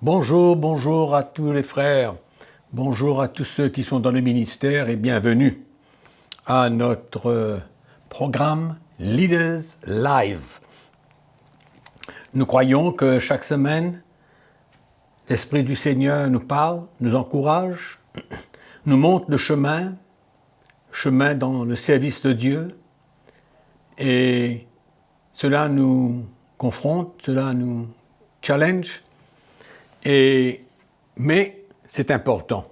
Bonjour, bonjour à tous les frères, bonjour à tous ceux qui sont dans le ministère et bienvenue à notre programme Leaders Live. Nous croyons que chaque semaine, l'Esprit du Seigneur nous parle, nous encourage, nous montre le chemin dans le service de Dieu et cela nous confronte, cela nous challenge. Mais c'est important.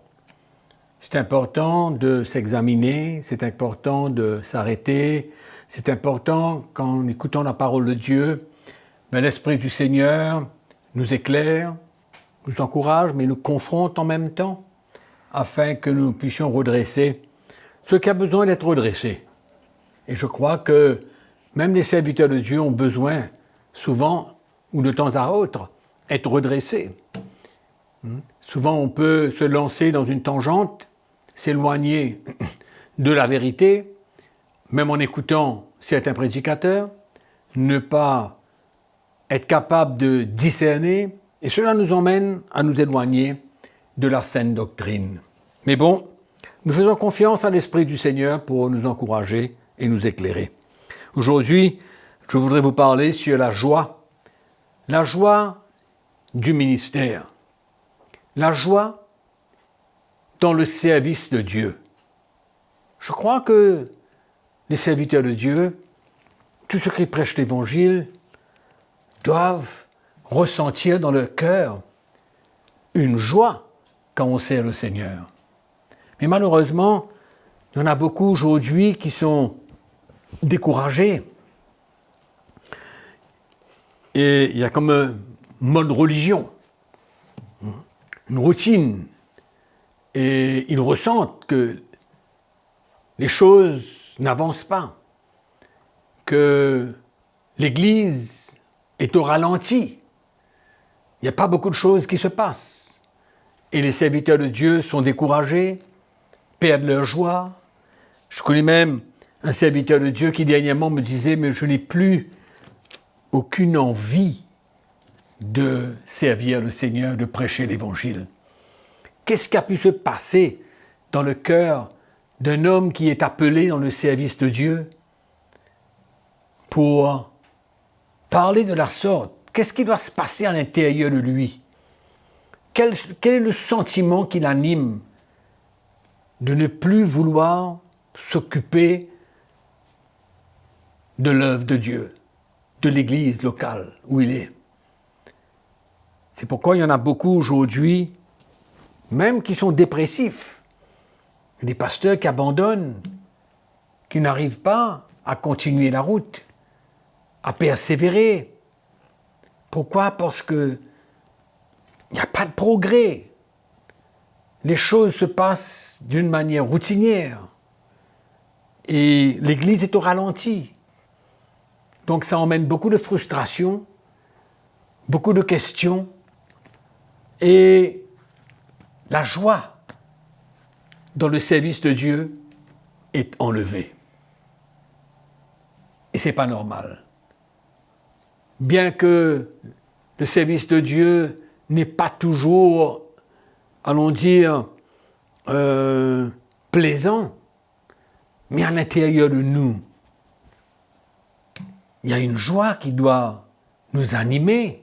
C'est important de s'examiner, c'est important de s'arrêter, c'est important qu'en écoutant la parole de Dieu, l'Esprit du Seigneur nous éclaire, nous encourage, mais nous confronte en même temps, afin que nous puissions redresser ce qui a besoin d'être redressé. Et je crois que même les serviteurs de Dieu ont besoin, souvent, ou de temps à autre, être redressés. Souvent, on peut se lancer dans une tangente, s'éloigner de la vérité, même en écoutant certains prédicateurs, ne pas être capable de discerner, et cela nous emmène à nous éloigner de la saine doctrine. Mais bon, nous faisons confiance à l'Esprit du Seigneur pour nous encourager et nous éclairer. Aujourd'hui, je voudrais vous parler sur la joie du ministère. La joie dans le service de Dieu. Je crois que les serviteurs de Dieu, tous ceux qui prêchent l'Évangile, doivent ressentir dans leur cœur une joie quand on sert le Seigneur. Mais malheureusement, il y en a beaucoup aujourd'hui qui sont découragés. Et il y a comme un mode religion. Une routine, et ils ressentent que les choses n'avancent pas, que l'Église est au ralenti, il n'y a pas beaucoup de choses qui se passent, et les serviteurs de Dieu sont découragés, perdent leur joie. Je connais même un serviteur de Dieu qui dernièrement me disait « mais je n'ai plus aucune envie de servir le Seigneur, de prêcher l'Évangile. » Qu'est-ce qui a pu se passer dans le cœur d'un homme qui est appelé dans le service de Dieu pour parler de la sorte? Qu'est-ce qui doit se passer à l'intérieur de lui? Quel est le sentiment qui l'anime de ne plus vouloir s'occuper de l'œuvre de Dieu, de l'Église locale où il est? C'est pourquoi il y en a beaucoup aujourd'hui, même qui sont dépressifs. Des pasteurs qui abandonnent, qui n'arrivent pas à continuer la route, à persévérer. Pourquoi? Parce que il n'y a pas de progrès. Les choses se passent d'une manière routinière. Et l'Église est au ralenti. Donc ça emmène beaucoup de frustration, beaucoup de questions, et la joie dans le service de Dieu est enlevée. Et ce n'est pas normal. Bien que le service de Dieu n'est pas toujours, allons dire, plaisant, mais à l'intérieur de nous, il y a une joie qui doit nous animer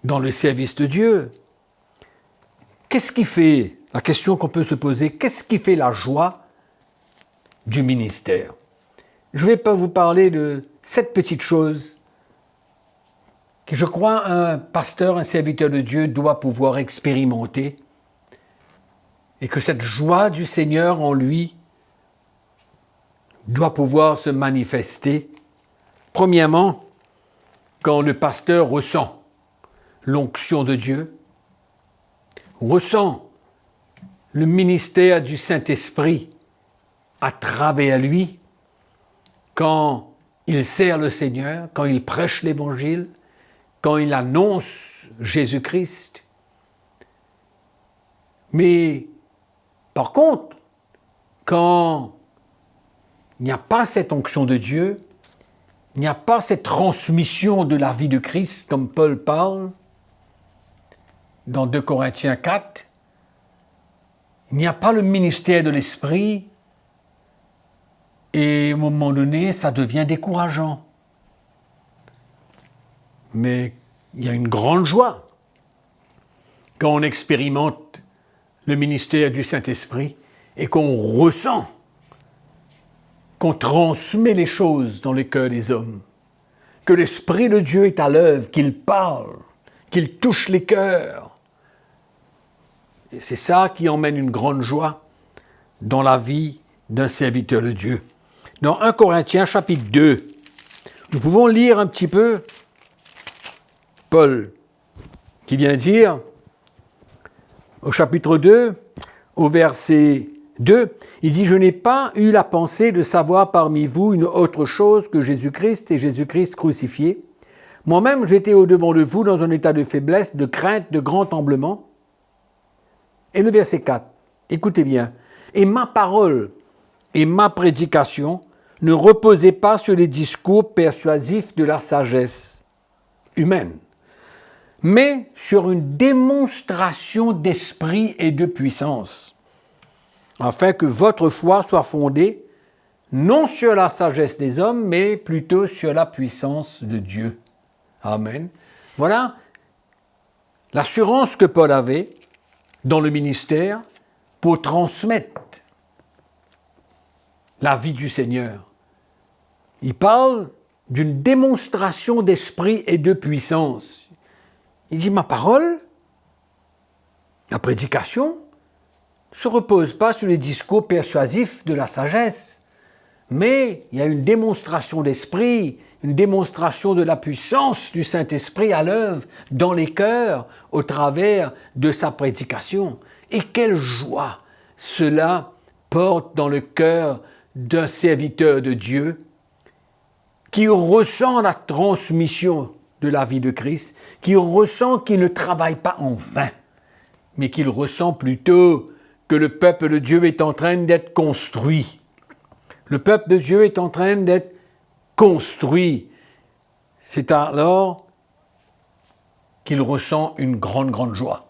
dans le service de Dieu. Qu'est-ce qui fait, la question qu'on peut se poser, qu'est-ce qui fait la joie du ministère? Je ne vais pas vous parler de 7 petites choses que je crois un pasteur, un serviteur de Dieu doit pouvoir expérimenter, et que cette joie du Seigneur en lui doit pouvoir se manifester. Premièrement, quand le pasteur ressent l'onction de Dieu, ressent le ministère du Saint-Esprit à travers lui, quand il sert le Seigneur, quand il prêche l'Évangile, quand il annonce Jésus-Christ. Mais par contre, quand il n'y a pas cette onction de Dieu, il n'y a pas cette transmission de la vie de Christ, comme Paul parle, dans 2 Corinthiens 4, il n'y a pas le ministère de l'Esprit et à un moment donné, ça devient décourageant. Mais il y a une grande joie quand on expérimente le ministère du Saint-Esprit et qu'on ressent, qu'on transmet les choses dans le cœur des hommes, que l'Esprit de Dieu est à l'œuvre, qu'il parle, qu'il touche les cœurs. Et c'est ça qui emmène une grande joie dans la vie d'un serviteur de Dieu. Dans 1 Corinthiens chapitre 2, nous pouvons lire un petit peu Paul qui vient dire au chapitre 2, au verset 2, il dit « Je n'ai pas eu la pensée de savoir parmi vous une autre chose que Jésus-Christ et Jésus-Christ crucifié. Moi-même, j'étais au-devant de vous dans un état de faiblesse, de crainte, de grand tremblement. » Et le verset 4, écoutez bien. « Et ma parole et ma prédication ne reposaient pas sur les discours persuasifs de la sagesse humaine, mais sur une démonstration d'esprit et de puissance, afin que votre foi soit fondée non sur la sagesse des hommes, mais plutôt sur la puissance de Dieu. » Amen. Voilà l'assurance que Paul avait dans le ministère pour transmettre la vie du Seigneur. Il parle d'une démonstration d'esprit et de puissance. Il dit, ma parole, la prédication, ne se repose pas sur les discours persuasifs de la sagesse, mais il y a une démonstration d'esprit, une démonstration de la puissance du Saint-Esprit à l'œuvre dans les cœurs au travers de sa prédication. Et quelle joie cela porte dans le cœur d'un serviteur de Dieu qui ressent la transmission de la vie de Christ, qui ressent qu'il ne travaille pas en vain, mais qu'il ressent plutôt que le peuple de Dieu est en train d'être construit. Le peuple de Dieu est en train d'être construit. C'est alors qu'il ressent une grande, grande joie.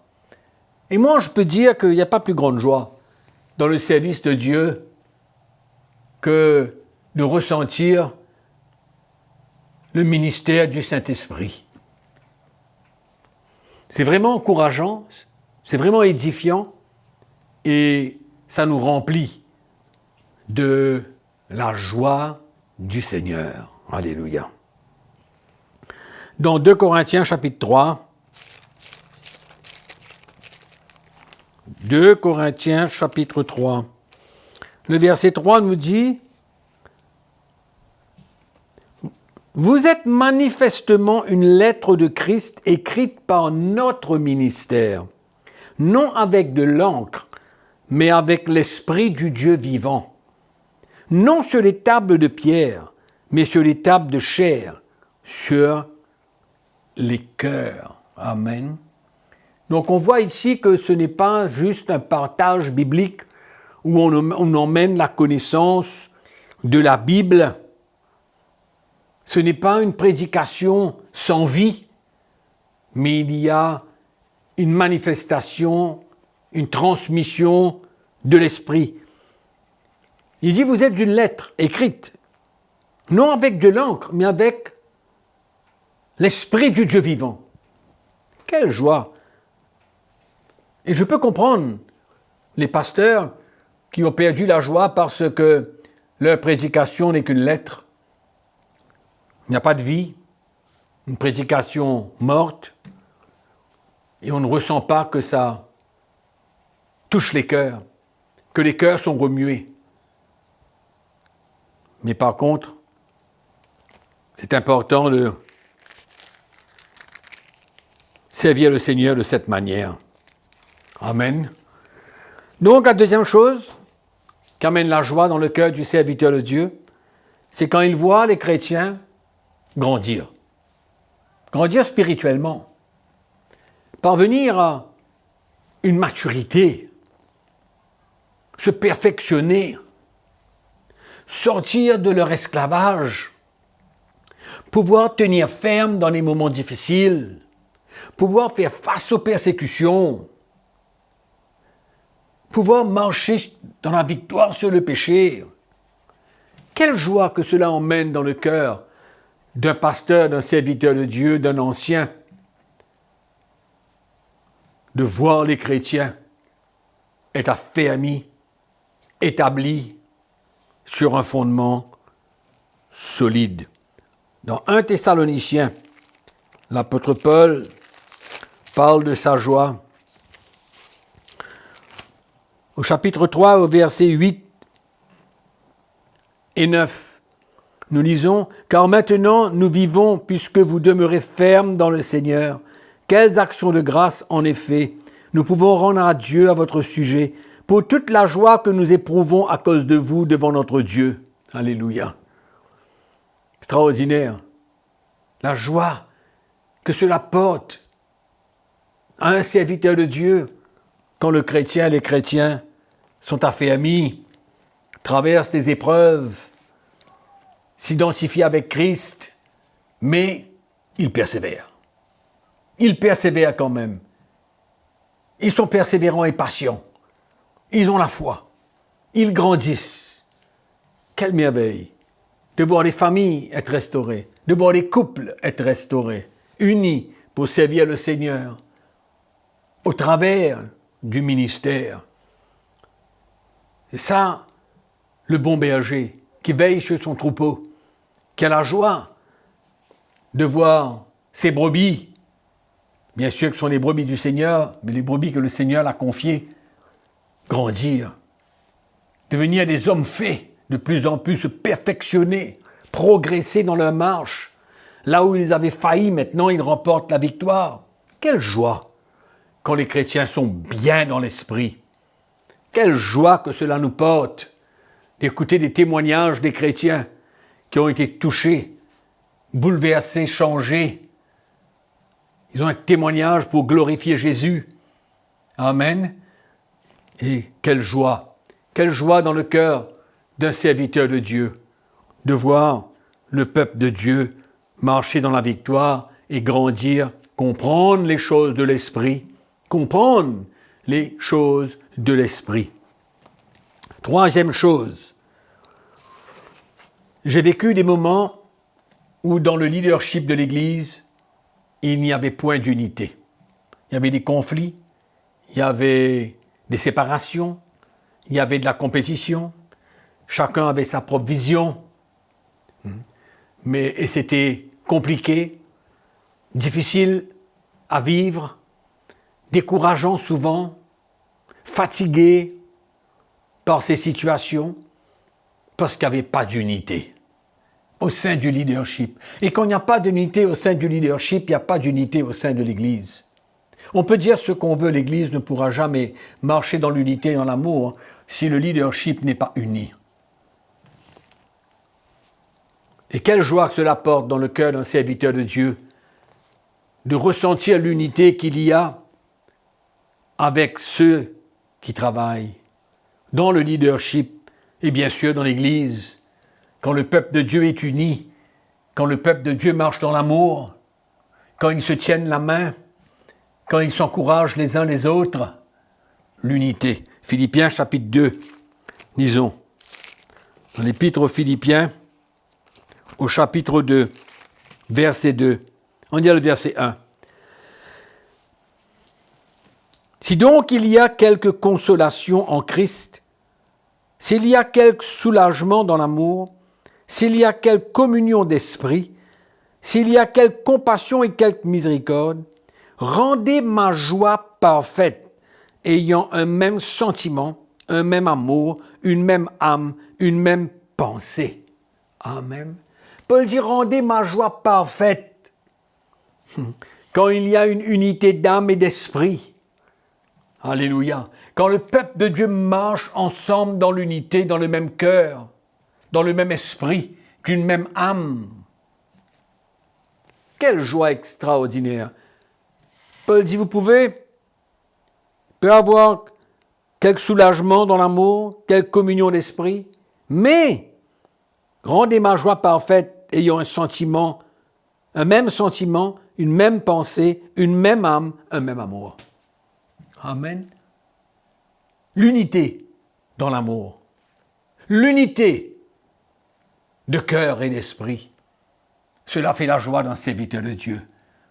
Et moi, je peux dire qu'il n'y a pas plus grande joie dans le service de Dieu que de ressentir le ministère du Saint-Esprit. C'est vraiment encourageant, c'est vraiment édifiant et ça nous remplit de la joie du Seigneur. Alléluia. Dans 2 Corinthiens chapitre 3, 2 Corinthiens chapitre 3, le verset 3 nous dit « Vous êtes manifestement une lettre de Christ écrite par notre ministère, non avec de l'encre, mais avec l'Esprit du Dieu vivant, non sur les tables de pierre, mais sur les tables de chair, sur les cœurs. » Amen. Donc on voit ici que ce n'est pas juste un partage biblique où on emmène la connaissance de la Bible. Ce n'est pas une prédication sans vie, mais il y a une manifestation, une transmission de l'Esprit. Il dit, vous êtes une lettre écrite, non avec de l'encre, mais avec l'Esprit du Dieu vivant. Quelle joie! Et je peux comprendre les pasteurs qui ont perdu la joie parce que leur prédication n'est qu'une lettre. Il n'y a pas de vie, une prédication morte, et on ne ressent pas que ça touche les cœurs, que les cœurs sont remués. Mais par contre, c'est important de servir le Seigneur de cette manière. Amen. Donc, la deuxième chose qui amène la joie dans le cœur du serviteur de Dieu, c'est quand il voit les chrétiens grandir. Grandir spirituellement. Parvenir à une maturité. Se perfectionner. Sortir de leur esclavage. Pouvoir tenir ferme dans les moments difficiles. pouvoir faire face aux persécutions, pouvoir marcher dans la victoire sur le péché. Quelle joie que cela emmène dans le cœur d'un pasteur, d'un serviteur de Dieu, d'un ancien, de voir les chrétiens être affermis, établis sur un fondement solide. Dans 1 Thessaloniciens, l'apôtre Paul parle de sa joie. Au chapitre 3, au verset 8 et 9, nous lisons « Car maintenant nous vivons puisque vous demeurez fermes dans le Seigneur. Quelles actions de grâce, en effet, nous pouvons rendre à Dieu à votre sujet pour toute la joie que nous éprouvons à cause de vous devant notre Dieu. » Alléluia. Extraordinaire. La joie que cela porte à un serviteur de Dieu quand les chrétiens sont affermis, traversent des épreuves, s'identifient avec Christ, mais ils persévèrent. Ils persévèrent quand même. Ils sont persévérants et patients. Ils ont la foi. Ils grandissent. Quelle merveille de voir les familles être restaurées, de voir les couples être restaurés, unis pour servir le Seigneur au travers du ministère. C'est ça, le bon berger qui veille sur son troupeau, qui a la joie de voir ses brebis, bien sûr que ce sont les brebis du Seigneur, mais les brebis que le Seigneur l'a confiées, grandir, devenir des hommes faits, de plus en plus se perfectionner, progresser dans leur marche. Là où ils avaient failli, maintenant ils remportent la victoire. Quelle joie quand les chrétiens sont bien dans l'esprit. Quelle joie que cela nous porte d'écouter des témoignages des chrétiens qui ont été touchés, bouleversés, changés. Ils ont un témoignage pour glorifier Jésus. Amen. Et quelle joie dans le cœur d'un serviteur de Dieu, de voir le peuple de Dieu marcher dans la victoire et grandir, comprendre les choses de l'esprit, comprendre les choses de l'esprit. Troisième chose, j'ai vécu des moments où dans le leadership de l'Église, il n'y avait point d'unité. Il y avait des conflits, il y avait des séparations, il y avait de la compétition, chacun avait sa propre vision, et c'était compliqué, difficile à vivre, décourageant souvent, fatigué par ces situations, parce qu'il n'y avait pas d'unité au sein du leadership. Et quand il n'y a pas d'unité au sein du leadership, il n'y a pas d'unité au sein de l'Église. On peut dire ce qu'on veut, l'Église ne pourra jamais marcher dans l'unité et dans l'amour si le leadership n'est pas uni. Et quelle joie que cela porte dans le cœur d'un serviteur de Dieu de ressentir l'unité qu'il y a avec ceux qui travaillent dans le leadership et bien sûr dans l'Église. Quand le peuple de Dieu est uni, quand le peuple de Dieu marche dans l'amour, quand ils se tiennent la main, quand ils s'encouragent les uns les autres, l'unité. Philippiens chapitre 2, lisons. Dans l'épître aux Philippiens, au chapitre 2, verset 2. On dit le verset 1. Si donc il y a quelque consolation en Christ, s'il y a quelque soulagement dans l'amour, s'il y a quelque communion d'esprit, s'il y a quelque compassion et quelque miséricorde, rendez ma joie parfaite, ayant un même sentiment, un même amour, une même âme, une même pensée. Amen. Paul dit, rendez ma joie parfaite. Quand il y a une unité d'âme et d'esprit. Alléluia. Quand le peuple de Dieu marche ensemble dans l'unité, dans le même cœur, dans le même esprit, d'une même âme. Quelle joie extraordinaire. Paul dit, vous pouvez avoir quelque soulagement dans l'amour, quelque communion d'esprit, mais rendez ma joie parfaite ayant un sentiment, un même sentiment, une même pensée, une même âme, un même amour. Amen. L'unité dans l'amour. L'unité de cœur et d'esprit. Cela fait la joie d'un serviteur de Dieu.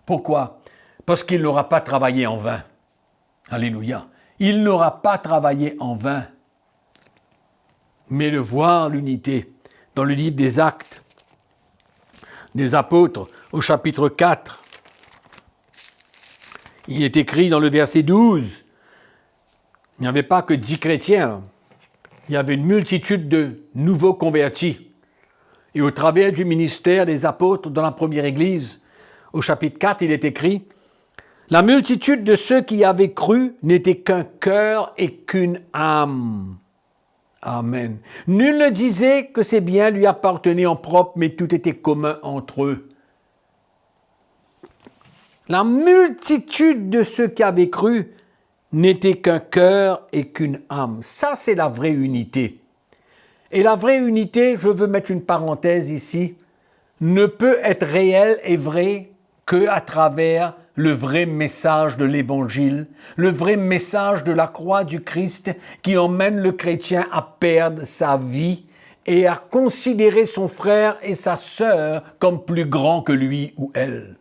Pourquoi? Parce qu'il n'aura pas travaillé en vain. Alléluia. Il n'aura pas travaillé en vain. Mais de voir l'unité dans le livre des Actes des Apôtres, au chapitre 4, il est écrit dans le verset 12, il n'y avait pas que 10 chrétiens, il y avait une multitude de nouveaux convertis. Et au travers du ministère des apôtres dans la première église, au chapitre 4, il est écrit « La multitude de ceux qui avaient cru n'était qu'un cœur et qu'une âme. » Amen. Nul ne disait que ses biens lui appartenaient en propre, mais tout était commun entre eux. La multitude de ceux qui avaient cru n'était qu'un cœur et qu'une âme. Ça, c'est la vraie unité. Et la vraie unité, je veux mettre une parenthèse ici, ne peut être réelle et vraie qu'à travers le vrai message de l'Évangile, le vrai message de la croix du Christ qui emmène le chrétien à perdre sa vie et à considérer son frère et sa sœur comme plus grands que lui ou elle.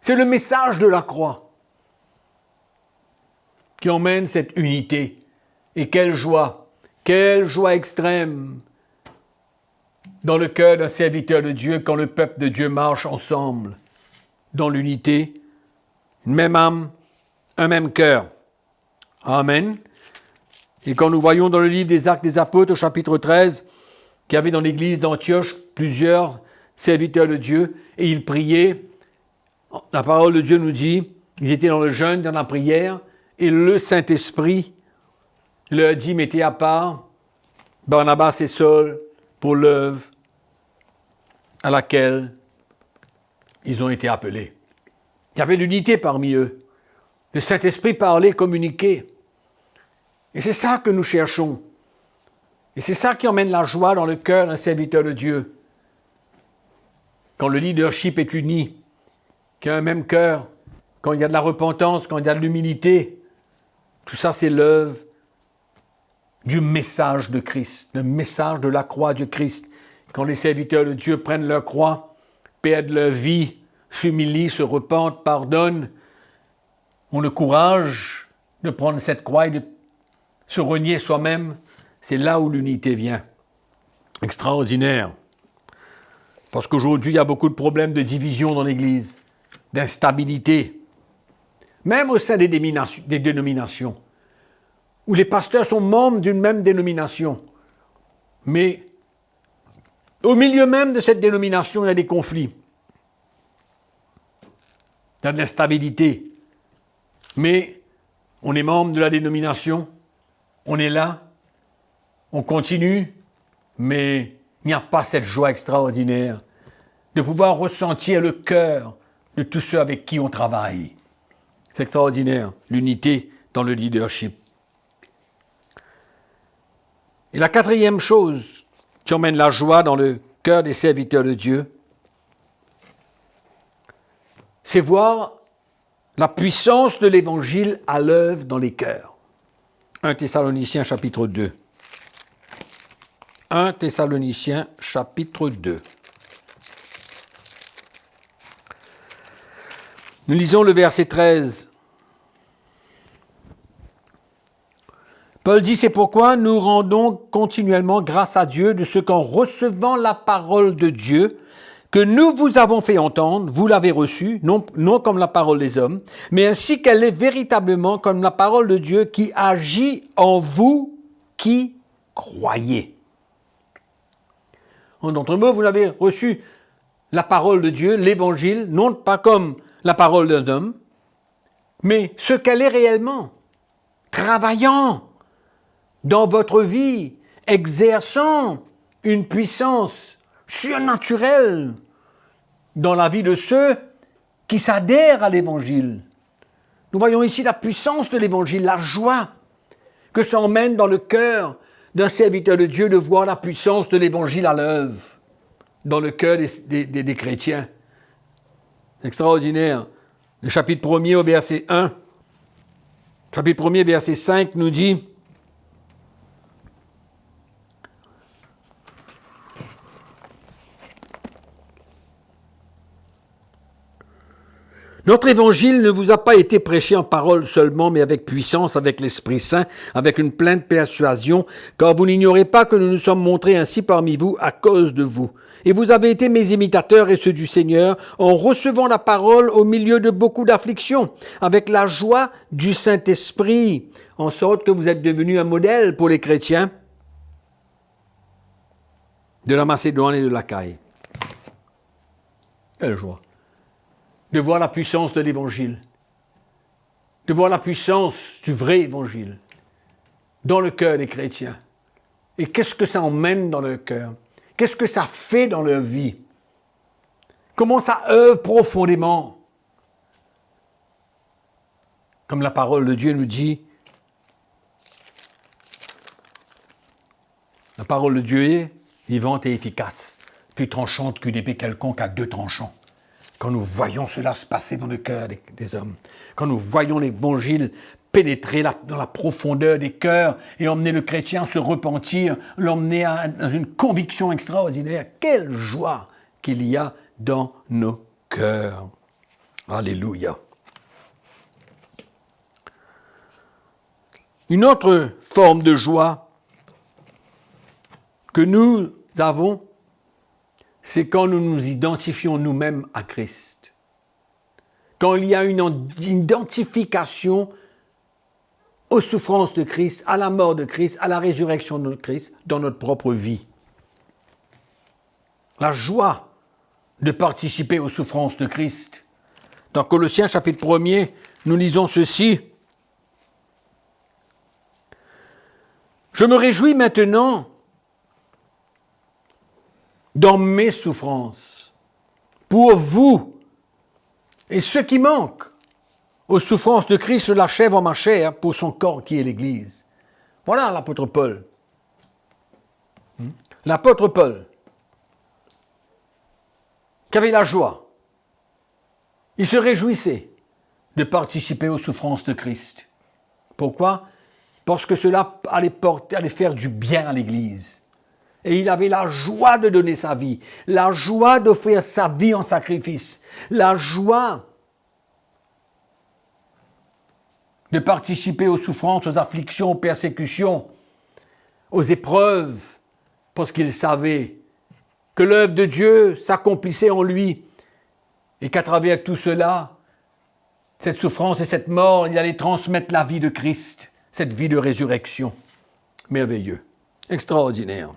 C'est le message de la croix qui emmène cette unité. Et quelle joie extrême dans le cœur d'un serviteur de Dieu quand le peuple de Dieu marche ensemble dans l'unité, une même âme, un même cœur. Amen. Et quand nous voyons dans le livre des Actes des Apôtres au chapitre 13, qu'il y avait dans l'église d'Antioche plusieurs serviteurs de Dieu et ils priaient, la parole de Dieu nous dit, ils étaient dans le jeûne, dans la prière, et le Saint-Esprit leur dit, mettez à part Barnabas et Saul pour l'œuvre à laquelle ils ont été appelés. Il y avait l'unité parmi eux. Le Saint-Esprit parlait, communiquait. Et c'est ça que nous cherchons. Et c'est ça qui emmène la joie dans le cœur d'un serviteur de Dieu. Quand le leadership est uni, qu'il y a un même cœur, quand il y a de la repentance, quand il y a de l'humilité, tout ça c'est l'œuvre du message de Christ, le message de la croix de Christ. Quand les serviteurs de Dieu prennent leur croix, perdent leur vie, s'humilient, se repentent, pardonnent, ont le courage de prendre cette croix et de se renier soi-même, c'est là où l'unité vient. Extraordinaire. Parce qu'aujourd'hui, il y a beaucoup de problèmes de division dans l'Église, d'instabilité, même au sein des dénominations, où les pasteurs sont membres d'une même dénomination. Mais au milieu même de cette dénomination, il y a des conflits. Il y a de l'instabilité. Mais on est membre de la dénomination, on est là, on continue, mais il n'y a pas cette joie extraordinaire de pouvoir ressentir le cœur de tous ceux avec qui on travaille. C'est extraordinaire, l'unité dans le leadership. Et la quatrième chose qui emmène la joie dans le cœur des serviteurs de Dieu, c'est voir la puissance de l'Évangile à l'œuvre dans les cœurs. 1 Thessaloniciens chapitre 2. 1 Thessaloniciens chapitre 2. Nous lisons le verset 13. Paul dit, c'est pourquoi nous rendons continuellement grâce à Dieu de ce qu'en recevant la parole de Dieu, que nous vous avons fait entendre, vous l'avez reçue, non comme la parole des hommes, mais ainsi qu'elle est véritablement comme la parole de Dieu qui agit en vous qui croyez. En d'autres mots, vous avez reçu la parole de Dieu, l'Évangile, non pas comme la parole d'un homme, mais ce qu'elle est réellement, travaillant dans votre vie, exerçant une puissance surnaturelle dans la vie de ceux qui s'adhèrent à l'Évangile. Nous voyons ici la puissance de l'Évangile, la joie que ça emmène dans le cœur d'un serviteur de Dieu de voir la puissance de l'Évangile à l'œuvre dans le cœur des chrétiens. Extraordinaire. Le chapitre 1er au verset 1. Chapitre 1er, verset 5 nous dit: Notre évangile ne vous a pas été prêché en parole seulement, mais avec puissance, avec l'Esprit Saint, avec une pleine persuasion, car vous n'ignorez pas que nous nous sommes montrés ainsi parmi vous à cause de vous. Et vous avez été mes imitateurs et ceux du Seigneur, en recevant la parole au milieu de beaucoup d'afflictions, avec la joie du Saint-Esprit, en sorte que vous êtes devenus un modèle pour les chrétiens de la Macédoine et de l'Achaïe. Quelle joie de voir la puissance de l'Évangile, de voir la puissance du vrai Évangile dans le cœur des chrétiens. Et qu'est-ce que ça emmène dans leur cœur? Qu'est-ce que ça fait dans leur vie? Comment ça œuvre profondément? Comme la parole de Dieu nous dit, la parole de Dieu est vivante et efficace, plus tranchante qu'une épée quelconque à 2 tranchants. Quand nous voyons cela se passer dans le cœur des hommes, quand nous voyons l'Évangile pénétrer dans la profondeur des cœurs et emmener le chrétien à se repentir, l'emmener dans une conviction extraordinaire, quelle joie qu'il y a dans nos cœurs. Alléluia. Une autre forme de joie que nous avons, c'est quand nous nous identifions nous-mêmes à Christ. Quand il y a une identification aux souffrances de Christ, à la mort de Christ, à la résurrection de Christ dans notre propre vie. La joie de participer aux souffrances de Christ. Dans Colossiens chapitre 1er, nous lisons ceci. Je me réjouis maintenant dans mes souffrances, pour vous. Et ce qui manque aux souffrances de Christ, je l'achève en ma chair pour son corps qui est l'Église. Voilà l'apôtre Paul. L'apôtre Paul, qui avait la joie, il se réjouissait de participer aux souffrances de Christ. Pourquoi? Parce que cela allait faire du bien à l'Église. Et il avait la joie de donner sa vie, la joie d'offrir sa vie en sacrifice, la joie de participer aux souffrances, aux afflictions, aux persécutions, aux épreuves, parce qu'il savait que l'œuvre de Dieu s'accomplissait en lui et qu'à travers tout cela, cette souffrance et cette mort, il allait transmettre la vie de Christ, cette vie de résurrection. Merveilleux, extraordinaire.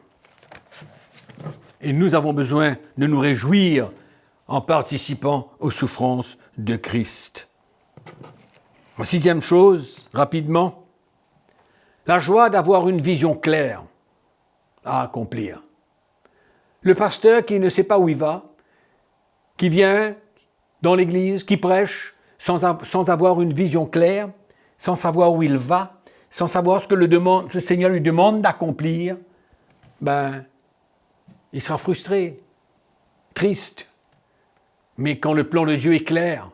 Et nous avons besoin de nous réjouir en participant aux souffrances de Christ. La 6e chose, rapidement, la joie d'avoir une vision claire à accomplir. Le pasteur qui ne sait pas où il va, qui vient dans l'église, qui prêche sans avoir une vision claire, sans savoir où il va, sans savoir ce que le Seigneur lui demande d'accomplir, il sera frustré, triste. Mais quand le plan de Dieu est clair,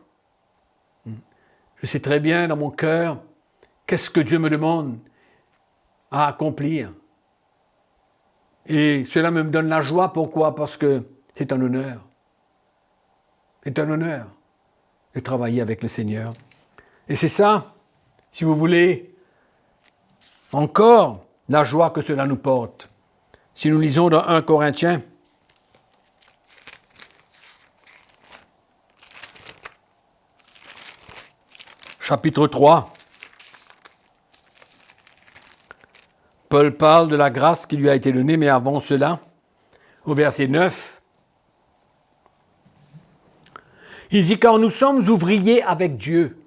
je sais très bien dans mon cœur qu'est-ce que Dieu me demande à accomplir. Et cela me donne la joie. Pourquoi? Parce que c'est un honneur. C'est un honneur de travailler avec le Seigneur. Et c'est ça, si vous voulez, encore la joie que cela nous porte. Si nous lisons dans 1 Corinthiens, chapitre 3, Paul parle de la grâce qui lui a été donnée, mais avant cela, au verset 9, il dit « Car nous sommes ouvriers avec Dieu.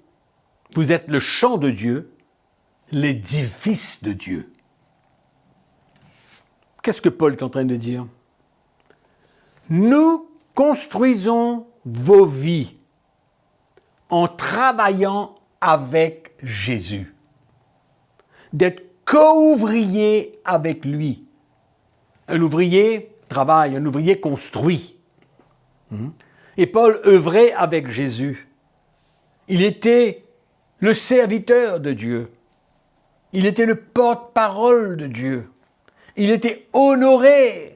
Vous êtes le champ de Dieu, l'édifice de Dieu. » Qu'est-ce que Paul est en train de dire? Nous construisons vos vies en travaillant avec Jésus. D'être co-ouvrier avec lui. Un ouvrier travaille, un ouvrier construit. Et Paul œuvrait avec Jésus. Il était le serviteur de Dieu. Il était le porte-parole de Dieu. Il était honoré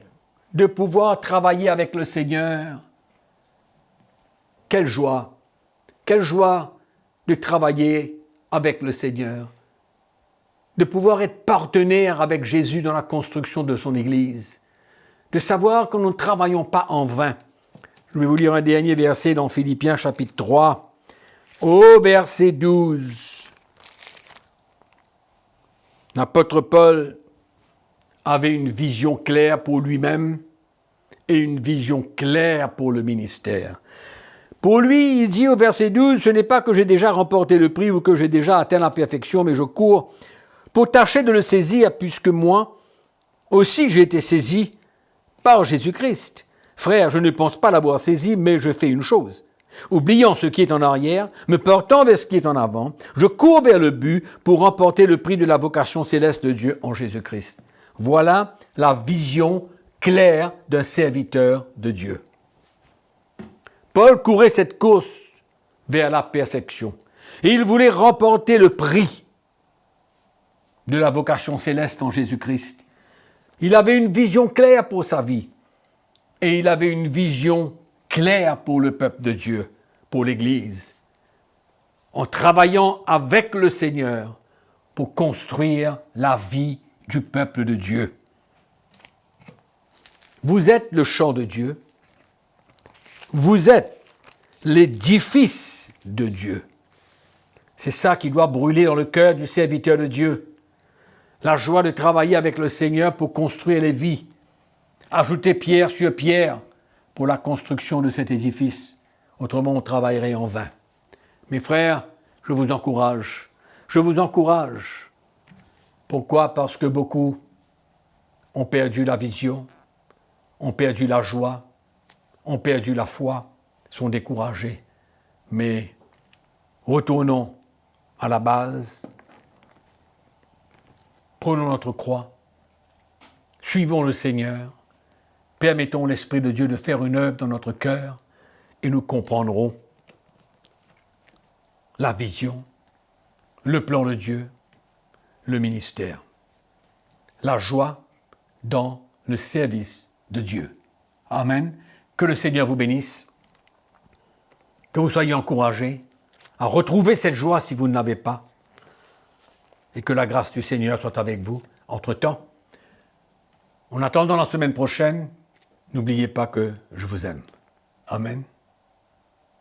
de pouvoir travailler avec le Seigneur. Quelle joie de travailler avec le Seigneur, de pouvoir être partenaire avec Jésus dans la construction de son Église, de savoir que nous ne travaillons pas en vain. Je vais vous lire un dernier verset dans Philippiens chapitre 3, au verset 12. L'apôtre Paul avait une vision claire pour lui-même et une vision claire pour le ministère. Pour lui, il dit au verset 12, « Ce n'est pas que j'ai déjà remporté le prix ou que j'ai déjà atteint la perfection, mais je cours pour tâcher de le saisir, puisque moi aussi j'ai été saisi par Jésus-Christ. Frère, je ne pense pas l'avoir saisi, mais je fais une chose. Oubliant ce qui est en arrière, me portant vers ce qui est en avant, je cours vers le but pour remporter le prix de la vocation céleste de Dieu en Jésus-Christ. » Voilà la vision claire d'un serviteur de Dieu. Paul courait cette course vers la perfection. Et il voulait remporter le prix de la vocation céleste en Jésus-Christ. Il avait une vision claire pour sa vie. Et il avait une vision claire pour le peuple de Dieu, pour l'Église. En travaillant avec le Seigneur pour construire la vie du peuple de Dieu. Vous êtes le champ de Dieu. Vous êtes l'édifice de Dieu. C'est ça qui doit brûler dans le cœur du serviteur de Dieu. La joie de travailler avec le Seigneur pour construire les vies. Ajouter pierre sur pierre pour la construction de cet édifice. Autrement, on travaillerait en vain. Mes frères, je vous encourage. Je vous encourage. Pourquoi? Parce que beaucoup ont perdu la vision, ont perdu la joie, ont perdu la foi, sont découragés. Mais retournons à la base, prenons notre croix, suivons le Seigneur, permettons l'Esprit de Dieu de faire une œuvre dans notre cœur et nous comprendrons la vision, le plan de Dieu, le ministère, la joie dans le service de Dieu. Amen. Que le Seigneur vous bénisse, que vous soyez encouragés à retrouver cette joie si vous ne l'avez pas, et que la grâce du Seigneur soit avec vous. Entre-temps, en attendant la semaine prochaine, n'oubliez pas que je vous aime. Amen.